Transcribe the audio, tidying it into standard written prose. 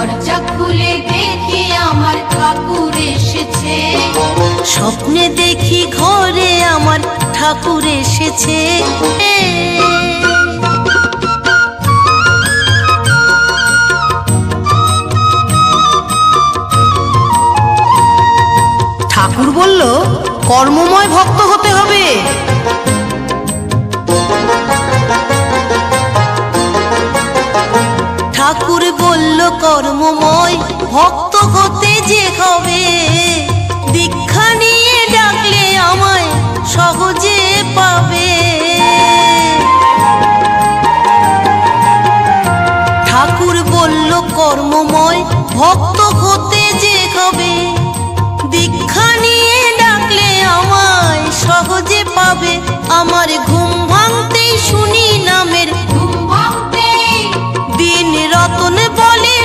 দরজা খুলে দেখি আমার ঠাকুর এসেছে। স্বপ্নে দেখি ঘরে আমার ঠাকুর এসেছে। ঠাকুর বলল কর্মময় ভক্ত হতে হবে। ঠাকুর বলল কর্মময় ভক্ত হতে যে হবে, দীক্ষা নিয়ে ডাকলে আমায় সহজে পাবে। ঠাকুর বলল কর্মময় ভক্ত হতে যে হবে, দীক্ষা নিয়ে ডাকলে আমায় সহজে পাবে। আমার ঘুম ভাঙতেই শুনি নামের ঘুম ভাঙতেই দিন রতন